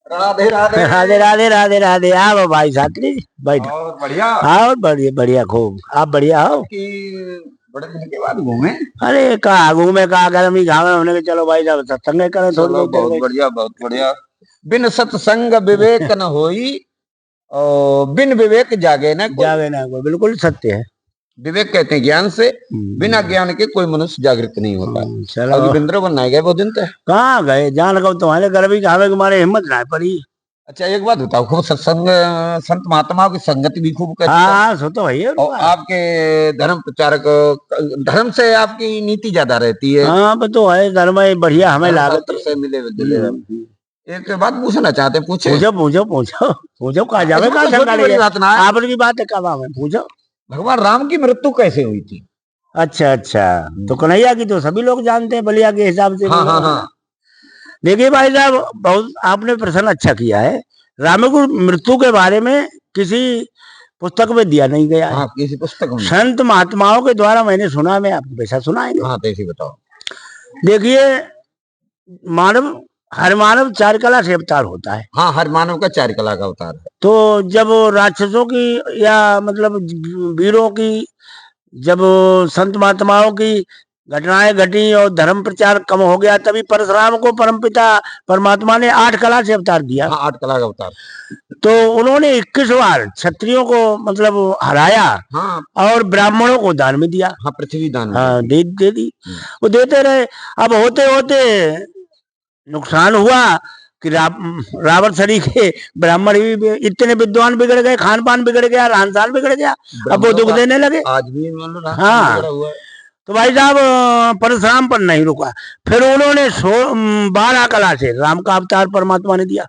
राधे राधे। राधे राधे राधे राधे। आओ भाई साथी बैठ। और बढ़िया। आओ बढ़िया बढ़िया खूब। आप बढ़िया हो कि बड़े दिन के बाद घूमे। अरे कहा घूमे कहा गर्मी घामे होने के चलो भाई साहब सत्संग करें थोड़ी चलो देर बहुत बैठ। बढ़िया बहुत बढ़िया। बिन सत्संग विवेक न होई और बिन विवेक जागे न कोई। जागे ना कोई बिल्कुल सत्य है। विवेक कहते हैं ज्ञान से, बिना ज्ञान के कोई मनुष्य जागृत नहीं होता। चलो अभी वृंदावन नहीं गए वो दिन तक। कहाँ गए जान को तुम्हारे गर्मी घामे के मारे हिम्मत ना पड़ी। अच्छा एक बात बताओ, खूब सत्संग संत महात्माओं की संगति भी खूब करती है। हाँ सो तो भैया और आपके धर्म प्रचारक धर्म से आपकी नीति ज्यादा रहती है। हाँ तो है धर्म बढ़िया हमें लागत धर्मशास्त्र से मिले जुले। एक बात पूछना चाहते हैं, पूछे? पूछो पूछो पूछो पूछो कहा जावे इसमें कहा कोई छोटी बड़ी बात ना है। आपकी बात है कब में पूछो। भगवान राम की मृत्यु कैसे हुई थी? अच्छा अच्छा तो कन्हैया की तो सभी लोग जानते हैं बलिया के हिसाब से। हाँ हाँ हाँ। देखिए भाई साहब बहुत आपने प्रश्न अच्छा किया है। राम की मृत्यु के बारे में किसी पुस्तक में दिया नहीं गया है। हाँ, किसी पुस्तक में संत महात्माओं के द्वारा मैंने सुना, मैं आपको वैसा सुनाएंगे। हाँ तो ऐसे बताओ। देखिए मानव हर मानव चार कला से अवतार होता है। हाँ, हर मानव का चार कला का अवतार है। तो जब राक्षसों की या मतलब वीरों की जब संत महात्माओं की घटनाएं घटी और धर्म प्रचार कम हो गया तभी परशुराम को परमपिता परमात्मा ने 8 कला से अवतार दिया। हाँ, 8 कला का अवतार। तो उन्होंने 21 बार क्षत्रियों को मतलब हराया। हाँ। और ब्राह्मणों को दान में दिया। हाँ, पृथ्वी दान। हाँ दे दी। वो देते रहे। अब होते होते नुकसान हुआ कि रावण शरीर के ब्राह्मण भी इतने विद्वान बिगड़ गए, खान पान बिगड़ गया, रहन सहन बिगड़ गया, अब वो दुख देने लगे। आज भी हाँ तो भाई साहब परशुराम पर नहीं रुका। फिर उन्होंने 12 कला से राम का अवतार परमात्मा ने दिया।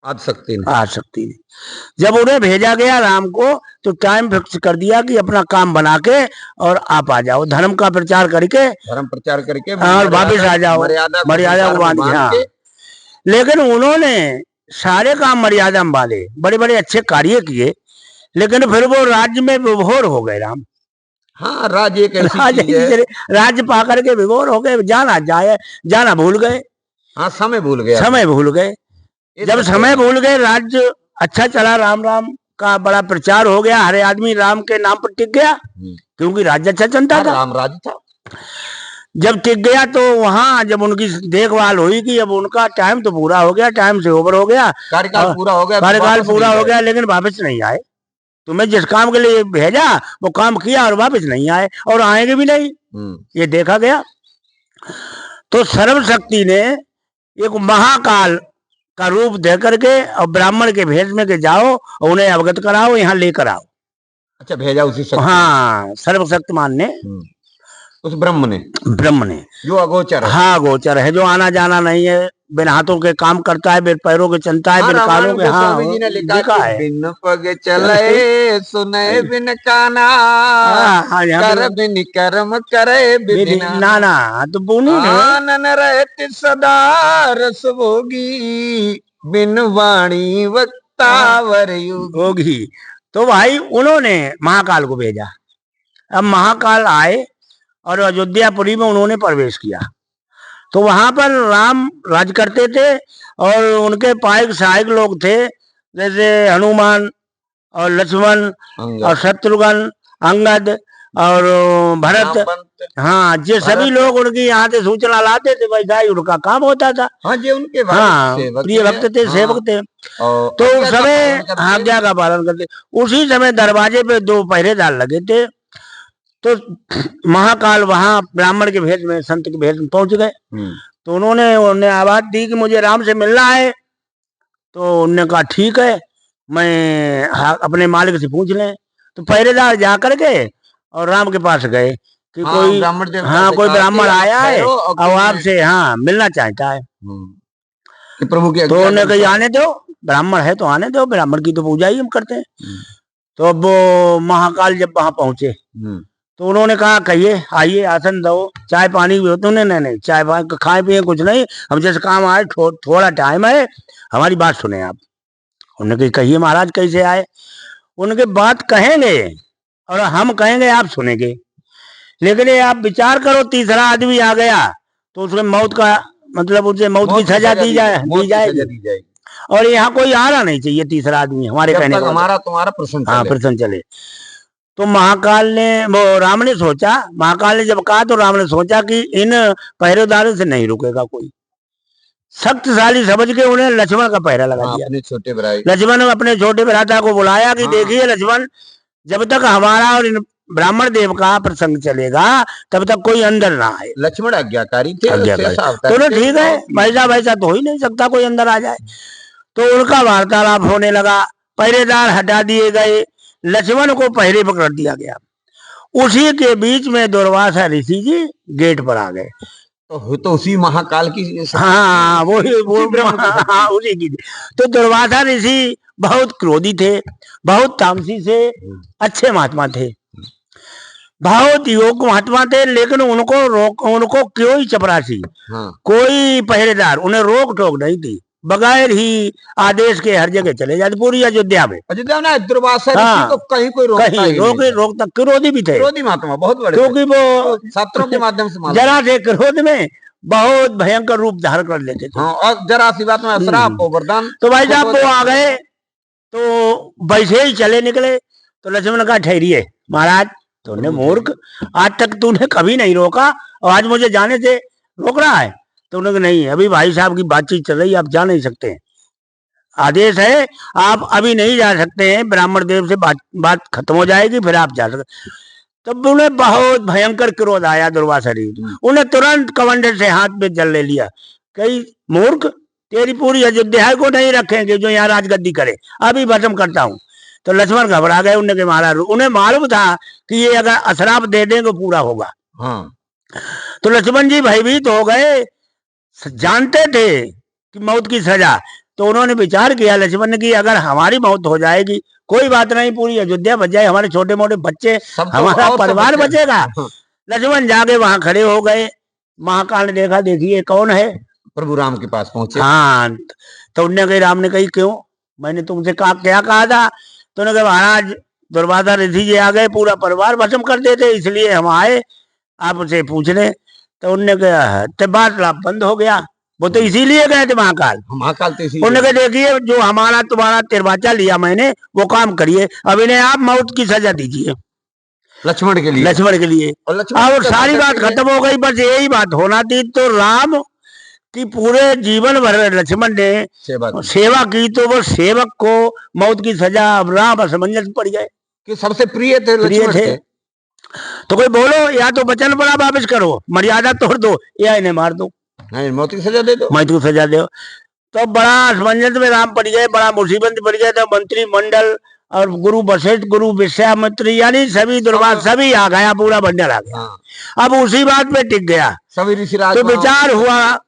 आदिशक्ति ने जब उन्हें भेजा गया राम को तो टाइम फिक्स कर दिया कि अपना काम बना के और आप आ जाओ, धर्म का प्रचार करके और वापिस आ जाओ, मर्यादा को बांध। हाँ लेकिन उन्होंने सारे काम मर्यादा में बांधे, बड़े बड़े अच्छे कार्य किए, लेकिन फिर वो राज्य में विभोर हो गए राम। हाँ राज्य एक ऐसी चीज है। राज्य पा करके विभोर हो गए, जाना भूल गए। हाँ समय भूल गए। जब समय भूल गए राज्य अच्छा चला, राम राम का बड़ा प्रचार हो गया, हर आदमी राम के नाम पर टिक गया क्योंकि राज्य अच्छा चलता था, राम राज्य था। जब टिक गया तो वहां जब उनकी देखभाल हुई कि अब उनका टाइम तो पूरा हो गया, टाइम से ओवर हो गया, कार्यकाल पूरा हो गया, लेकिन वापस नहीं आए। तुम्हें जिस काम के लिए भेजा वो काम किया और वापस नहीं आए और आएंगे भी नहीं, ये देखा गया। तो सर्वशक्ति ने एक महाकाल का रूप दे करके और ब्राह्मण के भेष में के जाओ और उन्हें अवगत कराओ, यहाँ लेकर आओ। अच्छा भेजा उसी शक्ति। हाँ सर्वशक्तिमान ने, उस ब्रह्म ने जो अगोचर है। हाँ गोचर है, जो आना जाना नहीं है, बिन हाथों के काम करता है, बिन पैरों के चलता है, बिन कानों के। हाँ जी ने लिखा है बिन पग चले सुने बिन काना, कर बिन कर्म करे बिन नाना। तो बोनी आनन रहते सदा रस भोगी, बिन वाणी वक्ता वर होगी। तो भाई उन्होंने महाकाल को भेजा। अब महाकाल आए और अयोध्यापुरी में उन्होंने प्रवेश किया। तो वहां पर राम राज करते थे और उनके पायक सहायक लोग थे, जैसे हनुमान और लक्ष्मण और शत्रुघ्न, अंगद और भरत। हाँ ये सभी लोग उनकी यहाँ से सूचना लाते थे, वैसा ही उनका काम होता था। हाँ जी उनके प्रिय भक्त थे, सेवक थे। तो उस समय आज्ञा का पालन करते। उसी समय दरवाजे पे 2 पहरेदार लगे थे। तो महाकाल वहां ब्राह्मण के भेष में, संत के भेष में पहुंच गए। तो उन्होंने आवाज दी कि मुझे राम से मिलना है। तो उन्होंने कहा ठीक है, मैं अपने मालिक से पूछ लें। तो पहरेदार जा करके और राम के पास गए कि कोई ब्राह्मण आया है और आपसे मिलना चाहता है। प्रभु की। तो उन्होंने कहा आने दो, ब्राह्मण है तो आने दो, ब्राह्मण की तो पूजा ही हम करते हैं। तो अब वो महाकाल जब वहां पहुंचे तो उन्होंने कहा कहिए, आइए आसन दो, चाय पानी भी हो। तो नहीं चाय पानी खाए पिए कुछ नहीं, हम जैसे काम आए, थोड़ा टाइम है, हमारी बात सुने आप। उन्होंने कहिए महाराज कैसे आए। उनके बात कहेंगे और हम कहेंगे, आप सुनेंगे, लेकिन ये आप विचार करो, तीसरा आदमी आ गया तो उसमें मौत का मतलब उसे मौत की सजा दी जाएगी। और यहाँ कोई आना नहीं चाहिए तीसरा आदमी हमारे कहने का, हमारा तुम्हारा प्रश्न हाँ प्रश्न चले। तो महाकाल ने, वो राम ने सोचा, महाकाल ने जब कहा तो राम ने सोचा कि इन पहरेदारों से नहीं रुकेगा कोई, शक्तिशाली समझ के उन्हें लक्ष्मण का पहरा लगा दिया। अपने छोटे भाई लक्ष्मण ने अपने छोटे भ्राता को बुलाया कि देखिए लक्ष्मण, जब तक हमारा और इन ब्राह्मण देव का प्रसंग चलेगा तब तक कोई अंदर ना आए। लक्ष्मण आज्ञाकारी थे, तो ठीक है, वैसा वैसा तो हो ही नहीं सकता कोई अंदर आ जाए। तो उनका वार्तालाप होने लगा, पहरेदार हटा दिए गए, लक्ष्मण को पहरे पर कर दिया गया। उसी के बीच में दुर्वासा ऋषि जी गेट पर आ गए। तो उसी महाकाल की, हाँ वो हाँ उसी की। तो दुर्वासा ऋषि बहुत क्रोधी थे, बहुत तामसी से, अच्छे महात्मा थे, बहुत योग महात्मा थे, लेकिन उनको कोई चपरासी, कोई पहरेदार उन्हें रोक टोक नहीं थी, बगैर ही आदेश के हर जगह चले जाते पूरी अयोध्या में। ना दुर्वासा ऋषि को कहीं कोई रोकता क्रोधी भी थे, क्रोधी महात्मा बहुत बड़े, क्योंकि वो शास्त्रों के माध्यम से जरा से क्रोध में बहुत भयंकर रूप धारण कर लेते थे। और जरा सी बात में श्राप को वरदान। तो भाई साहब वो आ गए, तो वैसे ही चले निकले। तो लक्ष्मण का ठहरिए महाराज, तूने मूर्ख, आज तक तूने कभी नहीं रोका और आज मुझे जाने से रोक रहा है। तो उन्होंने नहीं, अभी भाई साहब की बातचीत चल रही है, आप जा नहीं सकते, आदेश है, आप अभी नहीं जा सकते हैं, ब्राह्मण देव से बात खत्म हो जाएगी फिर आप जा सकते। तब उन्हें बहुत भयंकर क्रोध आया दुर्वासा ऋषि, उन्हें तुरंत कमंडल से हाथ में जल ले लिया। कई मूर्ख, तेरी पूरी अयोध्या को नहीं रखेंगे जो यहाँ राजगद्दी करे, अभी भस्म करता हूँ। तो लक्ष्मण घबरा गए, उन्हें महाराज, उन्हें मालूम था कि ये अगर अशराप दे देंगे पूरा होगा। तो लक्ष्मण जी भयभीत हो गए, जानते थे कि मौत की सजा। तो उन्होंने विचार किया लक्ष्मण ने कि अगर हमारी मौत हो जाएगी कोई बात नहीं, पूरी अयोध्या बच जाए, हमारे छोटे मोटे बच्चे, हमारा परिवार बचेगा। लक्ष्मण जाके वहां खड़े हो गए। महाकाल ने देखा, देखिए कौन है, प्रभु राम के पास पहुंचे। हाँ, तो उन्होंने कही, राम ने कही क्यों, मैंने तुमसे क्या कहा था। तो उन्होंने कहा महाराज दुर्वासा ऋषि जी आ गए, पूरा परिवार भस्म कर देते, इसलिए हम आए आपसे पूछने। तो उन्होंने कहा, तो बात बंद हो गया, वो तो इसीलिए गए थे महाकाल। तो उन्होंने कहा देखिए जो हमारा तुम्हारा तिरवाचा लिया मैंने वो काम करिए, अब इन्हें आप मौत की सजा दीजिए लक्ष्मण के लिए, लक्ष्मण के लिए। और सारी बात खत्म हो गई, बस यही बात होना थी। तो राम की पूरे जीवन भर लक्ष्मण ने सेवा की, तो वो सेवक को मौत की सजा अब राम असमंजस पड़ गए कि सबसे प्रिय थे। तो कोई बोलो, या तो वचन बड़ा वापस करो, मर्यादा तोड़ दो, या इन्हें मार दो, नहीं मौत की सजा दे दो, मौत की सजा दो। तो बड़ा असमंजस में राम पड़ गए, बड़ा मुसीबत पड़ गया। तो मंत्रिमंडल और गुरु वशिष्ठ, गुरु विश्वामित्र, यानी सभी दुर्वासा सभी आ गया, पूरा बंडल आ गया। अब उसी बात पे टिक गया। सभी ऋषि तो विचार हुआ